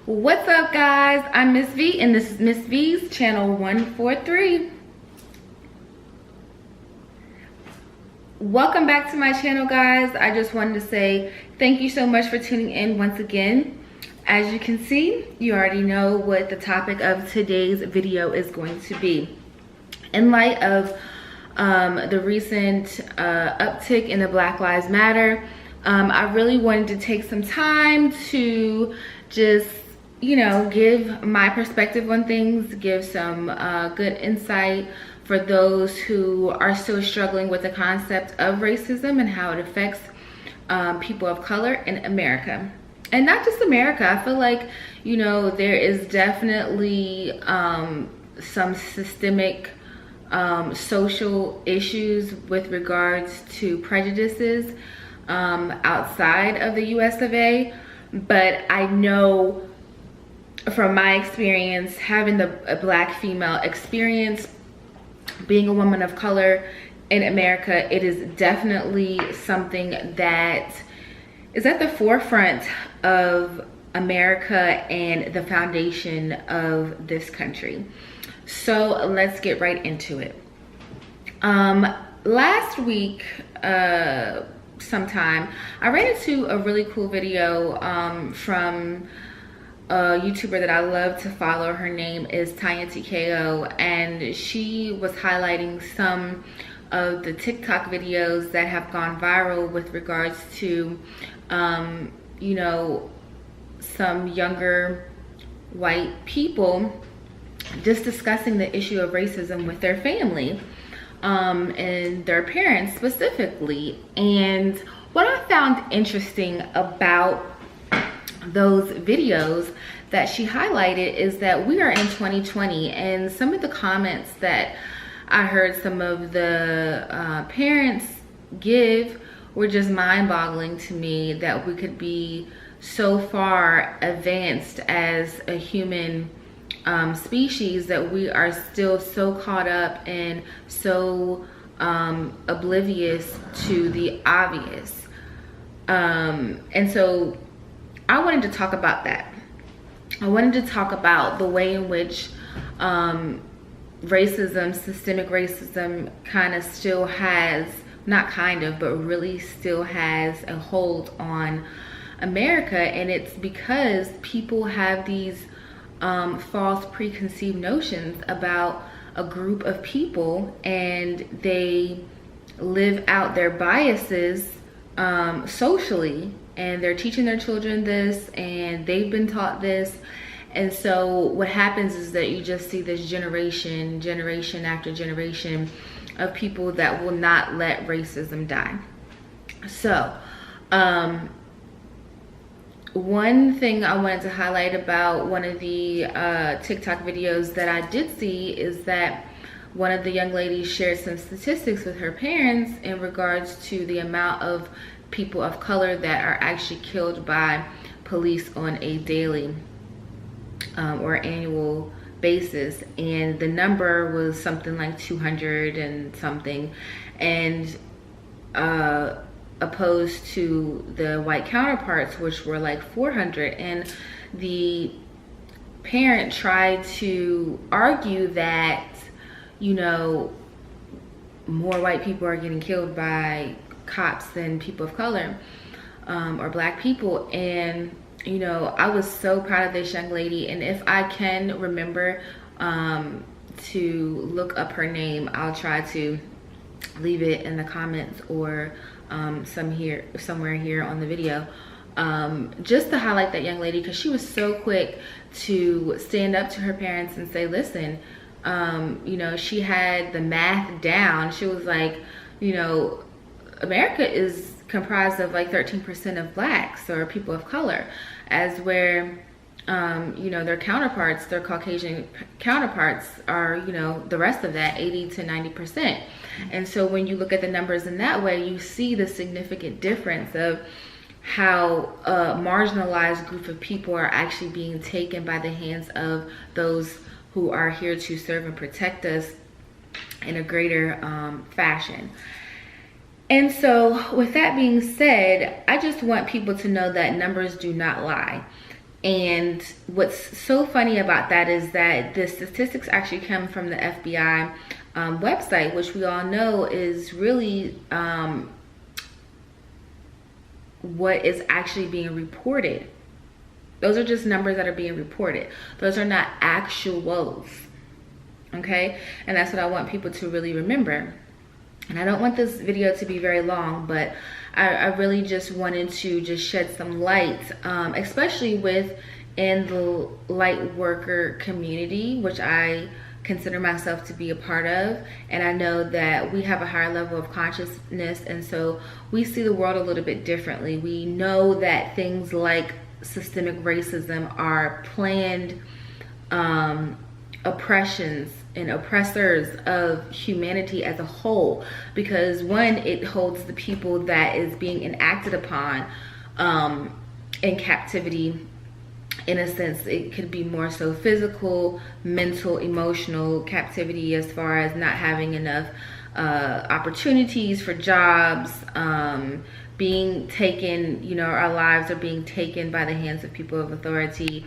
What's up, guys? I'm Miss V, and this is Miss V's channel 143. Welcome back to my channel, guys. I just wanted to say thank you so much for tuning in once again. As you can see, you already know what the topic of today's video is going to be. In light of the recent uptick in the Black Lives Matter, I really wanted to take some time to just give my perspective on things, give some good insight for those who are still struggling with the concept of racism and how it affects people of color in America. And not just America. I feel like, there is definitely some systemic social issues with regards to prejudices outside of the US of A. But I know from my experience, having a Black female experience, being a woman of color in America, it is definitely something that is at the forefront of America and the foundation of this country. So let's get right into it. Last week, sometime, I ran into a really cool video from a YouTuber that I love to follow. Her name is Tanya TKO, and she was highlighting some of the TikTok videos that have gone viral with regards to some younger white people just discussing the issue of racism with their family and their parents specifically. And what I found interesting about those videos that she highlighted is that we are in 2020, and some of the comments that I heard some of the parents give were just mind-boggling to me, that we could be so far advanced as a human species that we are still so caught up and so oblivious to the obvious. And so I wanted to talk about that. I wanted to talk about the way in which racism, systemic racism, kind of still has, not kind of, but really still has a hold on America. And it's because people have these false preconceived notions about a group of people, and they live out their biases socially, and they're teaching their children this, and they've been taught this. And so what happens is that you just see this generation after generation of people that will not let racism die. So one thing I wanted to highlight about one of the TikTok videos that I did see is that one of the young ladies shared some statistics with her parents in regards to the amount of people of color that are actually killed by police on a daily or annual basis. And the number was something like 200 and something, and opposed to the white counterparts, which were like 400. And the parent tried to argue that more white people are getting killed by cops than people of color or Black people. And I was so proud of this young lady, and if I can remember to look up her name, I'll try to leave it in the comments or somewhere here on the video, just to highlight that young lady, because she was so quick to stand up to her parents and say, listen, she had the math down. She was like, America is comprised of like 13% of Blacks or people of color, as where their counterparts, their Caucasian counterparts, are the rest of that, 80 to 90%. And so when you look at the numbers in that way, you see the significant difference of how a marginalized group of people are actually being taken by the hands of those who are here to serve and protect us in a greater fashion. And so with that being said, I just want people to know that numbers do not lie. And what's so funny about that is that the statistics actually come from the FBI website, which we all know is really what is actually being reported. Those are just numbers that are being reported. Those are not actuals, okay? And that's what I want people to really remember. And I don't want this video to be very long, but I really just wanted to just shed some light, especially in the light worker community, which I consider myself to be a part of. And I know that we have a higher level of consciousness, and so we see the world a little bit differently. We know that things like systemic racism are planned oppressions and oppressors of humanity as a whole, because one, it holds the people that is being enacted upon in captivity. In a sense, it could be more so physical, mental, emotional captivity, as far as not having enough opportunities for jobs, being taken, you know, our lives are being taken by the hands of people of authority,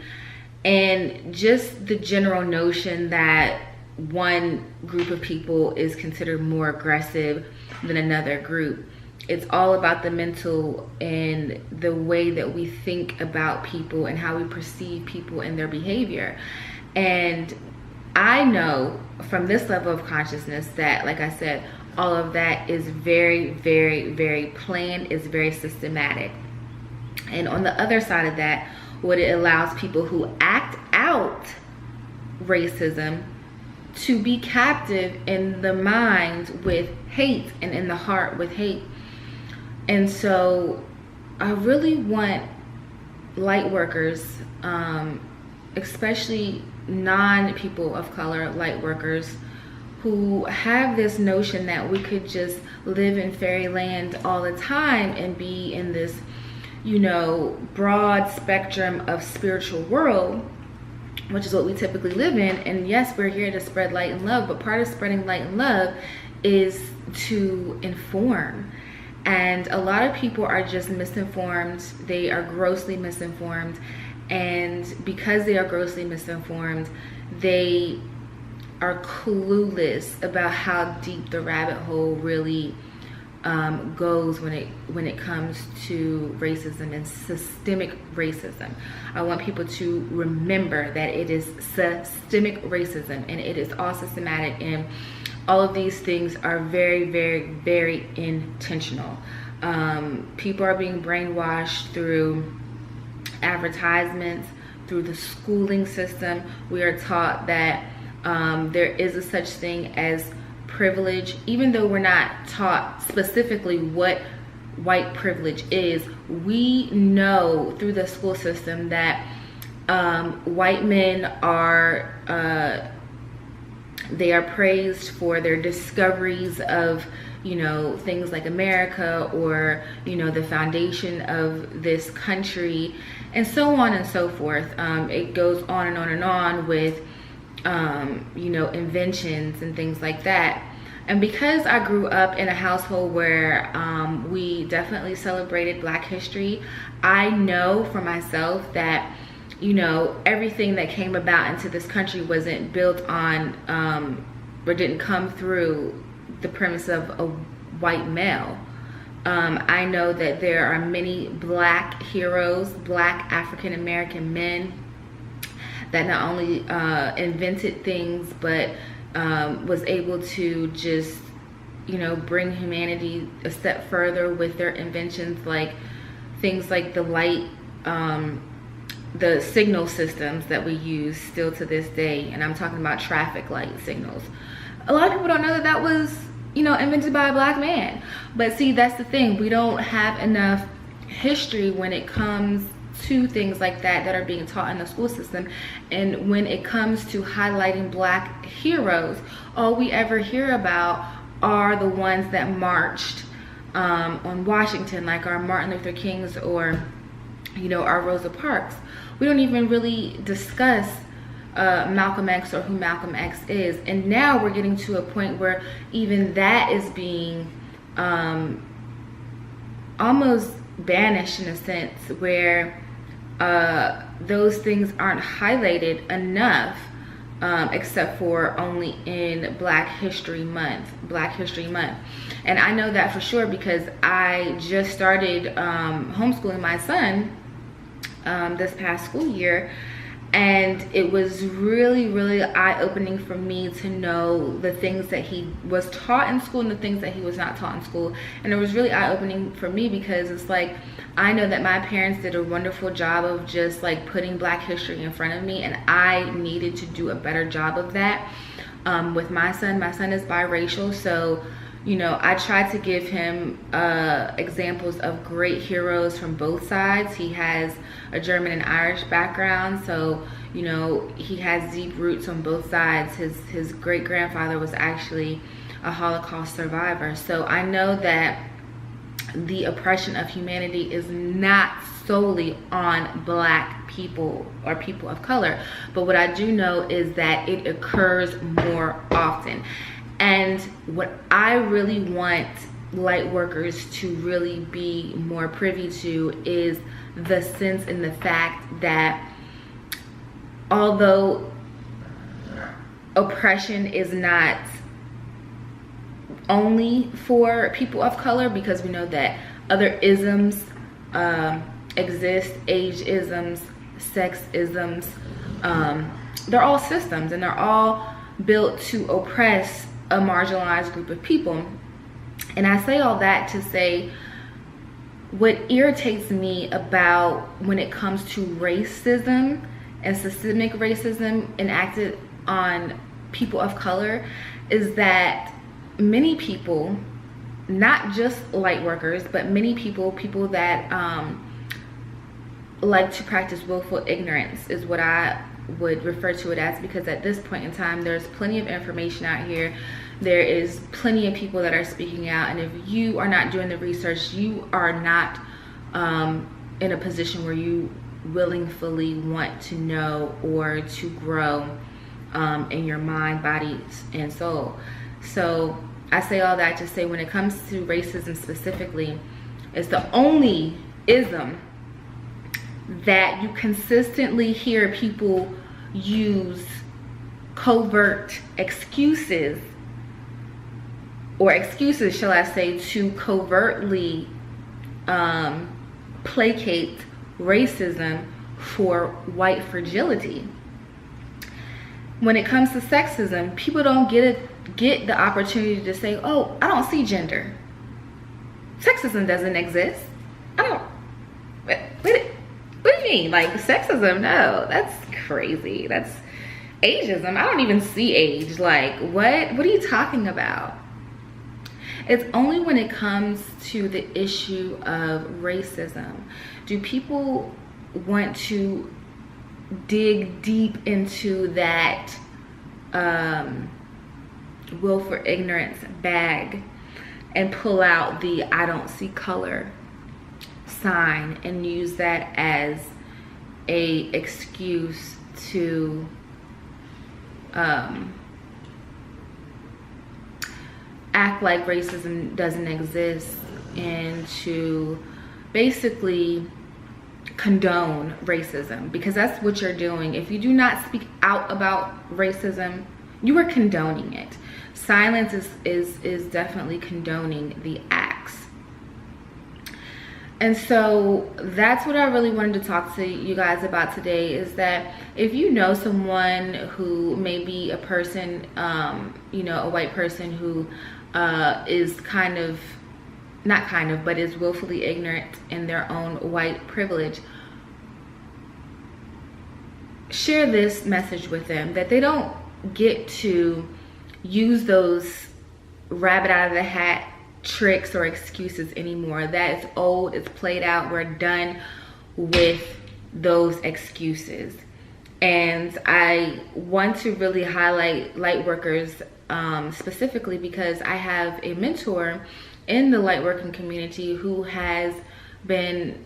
and just the general notion that one group of people is considered more aggressive than another group. It's all about the mental and the way that we think about people and how we perceive people and their behavior. And I know from this level of consciousness that, like I said, all of that is very, very, very planned, is very systematic. And on the other side of that, what it allows people who act out racism to be captive in the mind with hate and in the heart with hate. And so I really want light workers, especially non-people of color light workers, who have this notion that we could just live in fairyland all the time and be in this, you know, broad spectrum of spiritual world, which is what we typically live in. And yes, we're here to spread light and love, but part of spreading light and love is to inform. And a lot of people are just misinformed. They are grossly misinformed. And because they are grossly misinformed, they are clueless about how deep the rabbit hole really goes when it comes to racism and systemic racism. I want people to remember that it is systemic racism, and it is all systematic, and all of these things are very, very, very intentional. People are being brainwashed through advertisements, through the schooling system. We are taught that there is a such thing as privilege, even though we're not taught specifically what white privilege is. We know through the school system that white men are they are praised for their discoveries of, you know, things like America, or, you know, the foundation of this country, and so on and so forth. It goes on and on and on with you know, inventions and things like that. And because I grew up in a household where we definitely celebrated Black history, I know for myself that, you know, everything that came about into this country wasn't built on or didn't come through the premise of a white male. I know that there are many Black heroes, Black African American men, that not only invented things, but was able to just, you know, bring humanity a step further with their inventions, like things like the light, the signal systems that we use still to this day. And I'm talking about traffic light signals. A lot of people don't know that that was, you know, invented by a Black man. But see, that's the thing. We don't have enough history when it comes to things like that are being taught in the school system. And when it comes to highlighting Black heroes, all we ever hear about are the ones that marched on Washington, like our Martin Luther Kings, or, you know, our Rosa Parks. We don't even really discuss Malcolm X or who Malcolm X is. And now we're getting to a point where even that is being almost banished, in a sense, where those things aren't highlighted enough, except for only in Black History Month. And I know that for sure because I just started homeschooling my son this past school year, and it was really eye-opening for me to know the things that he was taught in school and the things that he was not taught in school. And it was really eye-opening for me because it's like, I know that my parents did a wonderful job of just like putting Black history in front of me, and I needed to do a better job of that with my son. My son is biracial, so you know, I try to give him examples of great heroes from both sides. He has a German and Irish background, so you know, he has deep roots on both sides. His great grandfather was actually a Holocaust survivor. So I know that the oppression of humanity is not solely on Black people or people of color, but what I do know is that it occurs more often. And what I really want light workers to really be more privy to is the sense and the fact that although oppression is not only for people of color, because we know that other isms exist, age-isms, sex-isms, they're all systems and they're all built to oppress a marginalized group of people. And I say all that to say what irritates me about when it comes to racism and systemic racism enacted on people of color is that many people, not just light workers, but many people that like to practice willful ignorance is what I would refer to it as, because at this point in time there's plenty of information out here. There is plenty of people that are speaking out, and if you are not doing the research, you are not in a position where you willingly want to know or to grow in your mind, body, and soul. So I say all that to say when it comes to racism specifically, it's the only ism that you consistently hear people use covert excuses, or excuses, shall I say, to covertly placate racism for white fragility. When it comes to sexism, people don't get the opportunity to say, oh, I don't see gender. Sexism doesn't exist. I don't, what do you mean? Like sexism? No, that's crazy. That's ageism. I don't even see age. Like what are you talking about? It's only when it comes to the issue of racism do people want to dig deep into that willful ignorance bag and pull out the I don't see color sign and use that as a excuse to act like racism doesn't exist and to basically condone racism, because that's what you're doing. If you do not speak out about racism, you are condoning it. Silence is definitely condoning the acts. And so that's what I really wanted to talk to you guys about today, is that if you know someone who may be a person, you know, a white person who is but is willfully ignorant in their own white privilege, share this message with them, that they don't get to use those rabbit out of the hat tricks or excuses anymore. That is old, it's played out, we're done with those excuses. And I want to really highlight light workers specifically because I have a mentor in the light working community who has been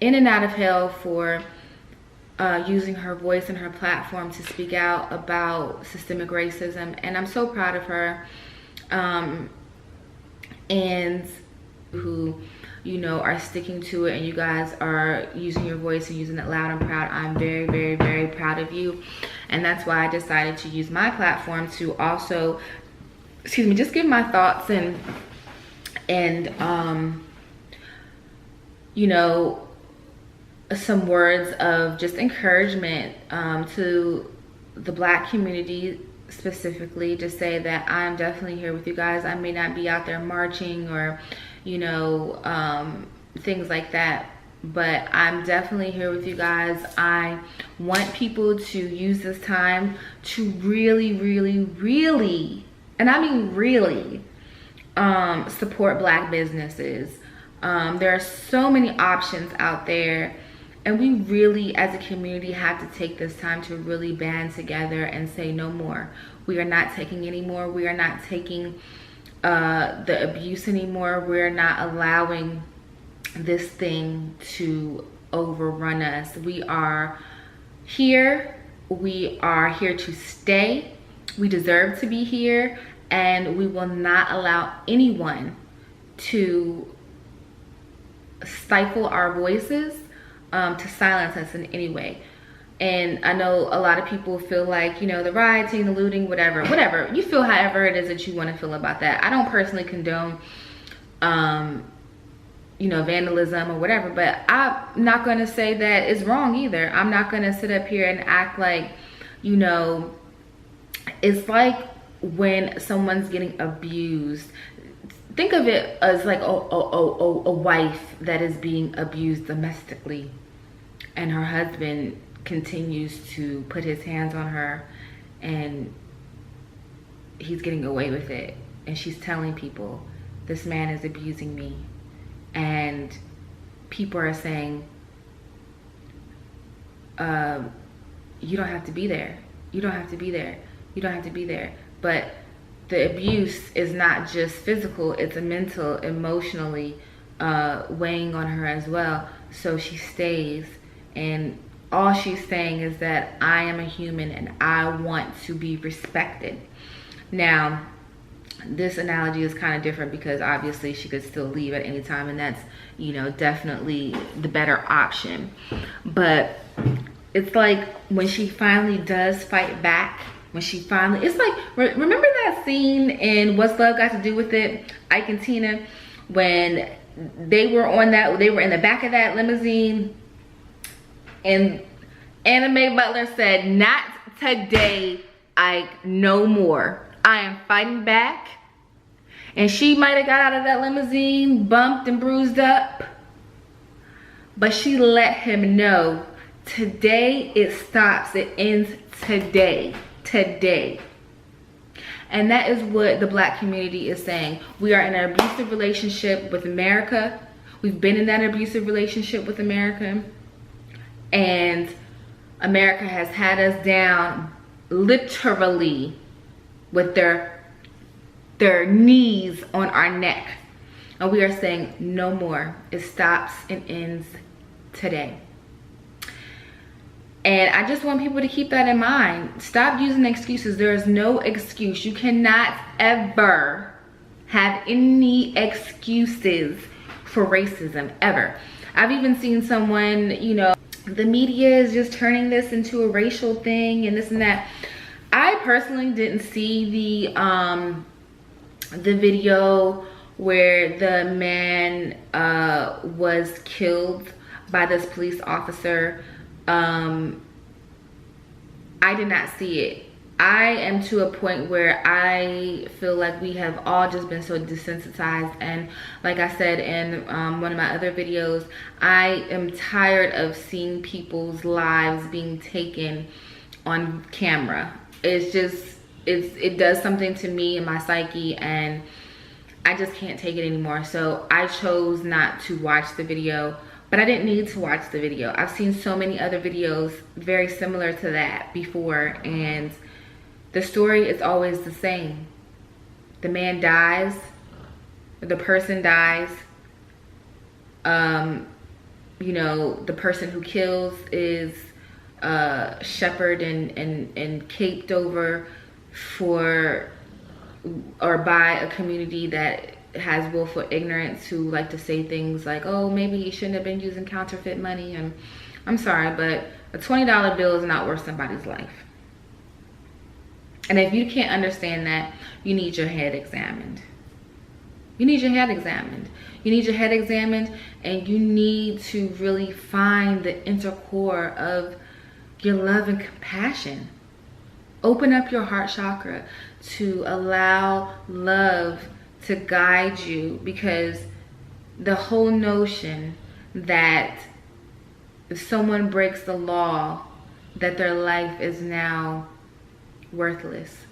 in and out of hell for using her voice and her platform to speak out about systemic racism, and I'm so proud of her. And who, you know, are sticking to it, and you guys are using your voice and using it loud and proud. I'm very, very, very proud of you. And that's why I decided to use my platform to also, excuse me, just give my thoughts and you know, some words of just encouragement to the Black community specifically, to say that I'm definitely here with you guys. I may not be out there marching or, you know, things like that, but I'm definitely here with you guys. I want people to use this time to really, really, really, and I mean really, support Black businesses. There are so many options out there, and we really as a community have to take this time to really band together and say no more. We are not taking any more. We are not taking the abuse anymore. We're not allowing this thing to overrun us. We are here. We are here to stay. We deserve to be here, and we will not allow anyone to stifle our voices, to silence us in any way. And I know a lot of people feel like, you know, the rioting, the looting, whatever you feel, however it is that you want to feel about that. I don't personally condone you know, vandalism or whatever, but I'm not going to say that it's wrong either. I'm not going to sit up here and act like, you know, it's like when someone's getting abused. Think of it as like a wife that is being abused domestically, and her husband continues to put his hands on her, and he's getting away with it, and she's telling people, this man is abusing me, and people are saying, you don't have to be there, you don't have to be there, you don't have to be there. But the abuse is not just physical, it's a mental, emotionally weighing on her as well. So she stays, and all she's saying is that I am a human and I want to be respected. Now, this analogy is kind of different because obviously she could still leave at any time, and that's, you know, definitely the better option. But it's like when she finally does fight back, when she finally, it's like, remember that scene in What's Love Got to Do with It, Ike and Tina, when they were in the back of that limousine, and Anna Mae Butler said, not today, Ike, no more. I am fighting back. And she might have got out of that limousine bumped and bruised up, but she let him know, today it stops, it ends today. And that is what the Black community is saying. We are in an abusive relationship with America. We've been in that abusive relationship with America, and America has had us down literally with their knees on our neck, and we are saying no more. It stops and ends today. And I just want people to keep that in mind. Stop using excuses. There is no excuse. You cannot ever have any excuses for racism, ever. I've even seen someone, you know, the media is just turning this into a racial thing and this and that. I personally didn't see the video where the man was killed by this police officer. I did not see it. I am to a point where I feel like we have all just been so desensitized, and like I said in one of my other videos, I am tired of seeing people's lives being taken on camera. It's just, it does something to me and my psyche, and I just can't take it anymore. So I chose not to watch the video. But I didn't need to watch the video. I've seen so many other videos very similar to that before, and the story is always the same. The man dies, the person dies, you know, the person who kills is shepherded and caped over for or by a community that has willful ignorance who like to say things like, oh, maybe he shouldn't have been using counterfeit money. And I'm sorry, but a $20 bill is not worth somebody's life. And if you can't understand that, you need your head examined. You need your head examined. You need your head examined, and you need to really find the inner core of your love and compassion. Open up your heart chakra to allow love to guide you, because the whole notion that if someone breaks the law, that their life is now worthless.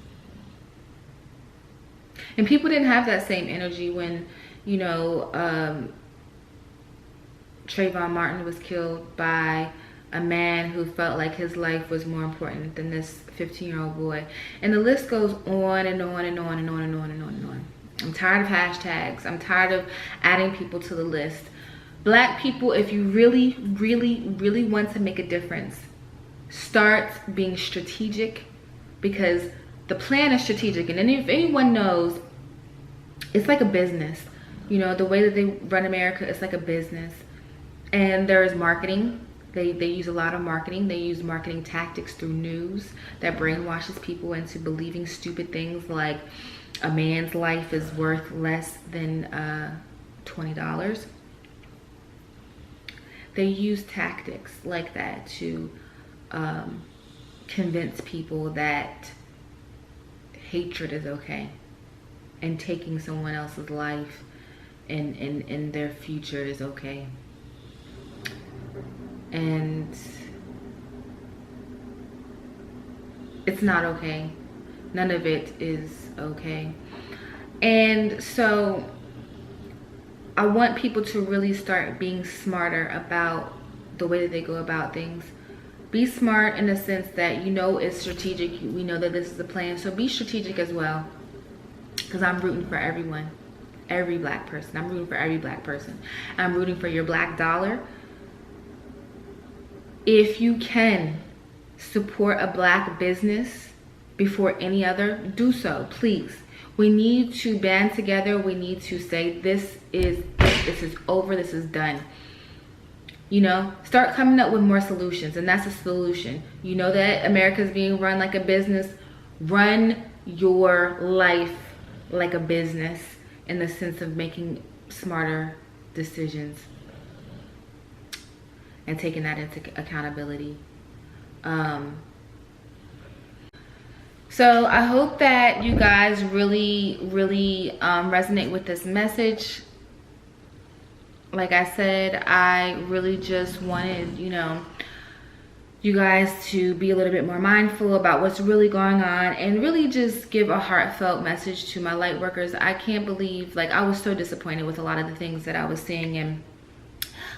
And people didn't have that same energy when, you know, Trayvon Martin was killed by a man who felt like his life was more important than this 15-year-old boy. And the list goes on and on and on and on and on and on and on. I'm tired of hashtags. I'm tired of adding people to the list. Black people, if you really, really, really want to make a difference, start being strategic, because the plan is strategic. And then if anyone knows, it's like a business. You know, the way that they run America, it's like a business. And there is marketing. They use a lot of marketing. They use marketing tactics through news that brainwashes people into believing stupid things like a man's life is worth less than $20. They use tactics like that to convince people that hatred is okay, and taking someone else's life and their future is okay. And it's not okay. None of it is okay. And so I want people to really start being smarter about the way that they go about things. Be smart in the sense that, you know, it's strategic. We know that this is a plan. So be strategic as well. Because I'm rooting for everyone. Every black person. I'm rooting for every black person. I'm rooting for your black dollar. If you can support a black business before any other, do so, please. We need to band together. We need to say, this is over, this is done. You know, start coming up with more solutions, and that's a solution. You know that America is being run like a business. Run your life like a business, in the sense of making smarter decisions and taking that into accountability. So I hope that you guys really, really resonate with this message. Like I said, I really just wanted, you know, you guys to be a little bit more mindful about what's really going on, and really just give a heartfelt message to my light workers. I can't believe, like, I was so disappointed with a lot of the things that I was seeing. And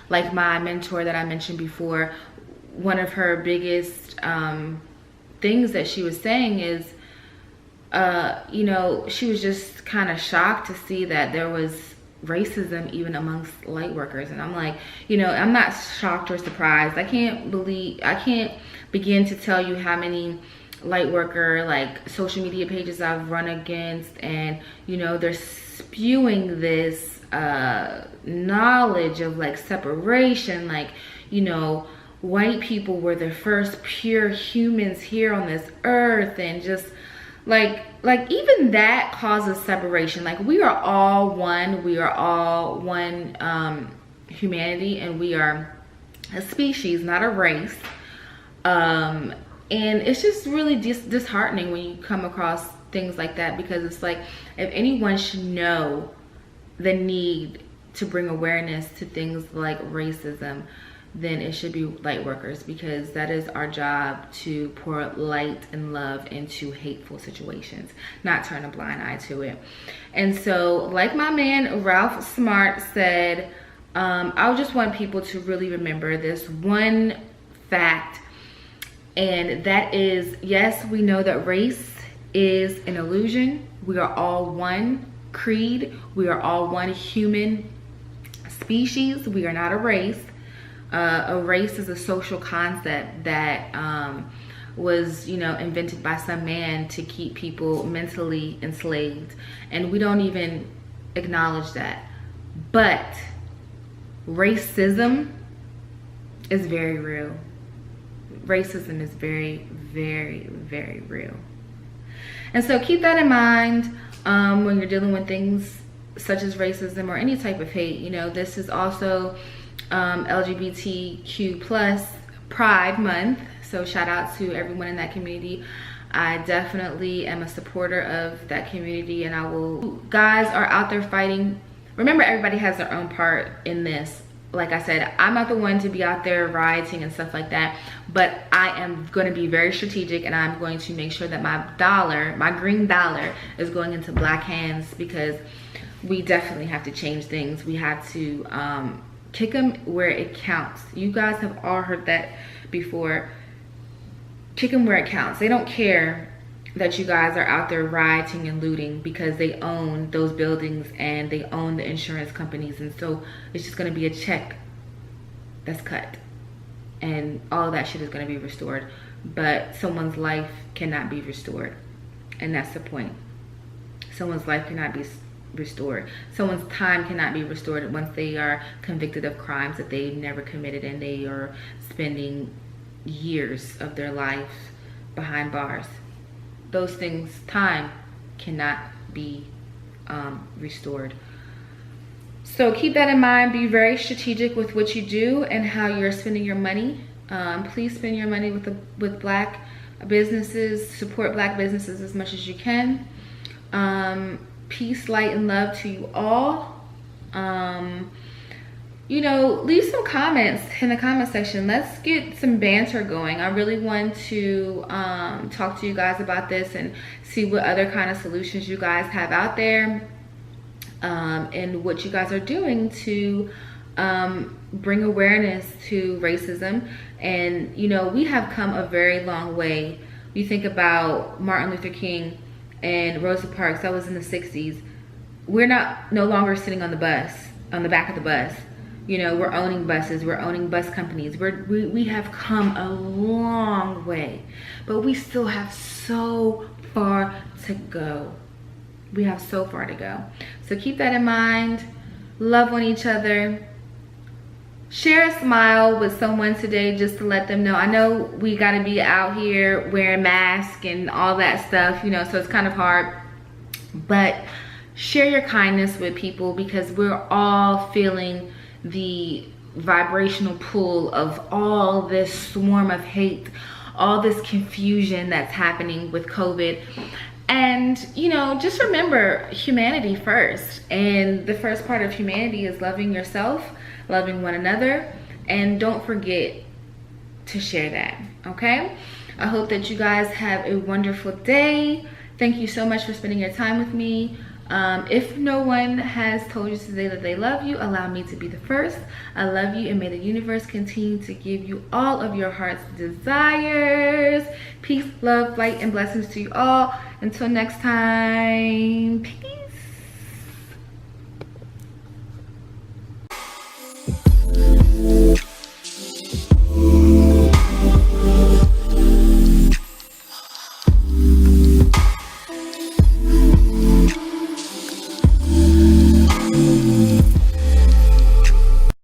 like my mentor that I mentioned before, one of her biggest things that she was saying is, you know, she was just kind of shocked to see that there was racism even amongst light workers. And I'm like, you know, I'm not shocked or surprised. I can't begin to tell you how many light worker like social media pages I've run against, and you know, they're spewing this knowledge of like separation, like, you know, white people were the first pure humans here on this earth, and just like even that causes separation. Like, we are all one. We are all one humanity, and we are a species, not a race. And it's just really disheartening when you come across things like that, because it's like, if anyone should know the need to bring awareness to things like racism, then it should be light workers, because that is our job, to pour light and love into hateful situations, not turn a blind eye to it. And so, like my man Ralph Smart said, I just want people to really remember this one fact, and that is, yes, we know that race is an illusion. We are all one creed. We are all one human species. We are not a race. A race is a social concept that was, you know, invented by some man to keep people mentally enslaved. And we don't even acknowledge that. But racism is very real. Racism is very, very, very real. And so keep that in mind when you're dealing with things such as racism or any type of hate. You know, this is also LGBTQ plus Pride Month. So shout out to everyone in that community. I definitely am a supporter of that community, and I will. Guys are out there fighting. Remember, everybody has their own part in this. Like I said, I'm not the one to be out there rioting and stuff like that, but I am going to be very strategic, and I'm going to make sure that my dollar, my green dollar, is going into Black hands, because we definitely have to change things. We have to kick them where it counts. You guys have all heard that before. Kick them where it counts. They don't care that you guys are out there rioting and looting, because they own those buildings and they own the insurance companies, and so it's just going to be a check that's cut, and all of that shit is going to be restored. But someone's life cannot be restored, and that's the point. Someone's life cannot be restored. Someone's time cannot be restored once they are convicted of crimes that they never committed, and they are spending years of their life behind bars. Those things, time cannot be restored. So keep that in mind. Be very strategic with what you do and how you're spending your money. Please spend your money with Black businesses. Support Black businesses as much as you can. Peace, light, and love to you all. You know, leave some comments in the comment section. Let's get some banter going. I really want to talk to you guys about this and see what other kind of solutions you guys have out there, and what you guys are doing to bring awareness to racism. And, you know, we have come a very long way. You think about Martin Luther King and Rosa Parks. That was in the 60s. We're no longer sitting on the bus, on the back of the bus. You know, we're owning buses, we're owning bus companies. We have come a long way, but we still have so far to go. We have so far to go. So keep that in mind. Love on each other. Share a smile with someone today, just to let them know. I know we gotta be out here wearing masks and all that stuff, you know, so it's kind of hard, but share your kindness with people, because we're all feeling the vibrational pull of all this swarm of hate, all this confusion that's happening with COVID. And, you know, just remember humanity first. And the first part of humanity is loving yourself, loving one another, and don't forget to share that, okay? I hope that you guys have a wonderful day. Thank you so much for spending your time with me. If no one has told you today that they love you, allow me to be the first. I love you, and may the universe continue to give you all of your heart's desires. Peace, love, light, and blessings to you all. Until next time, peace.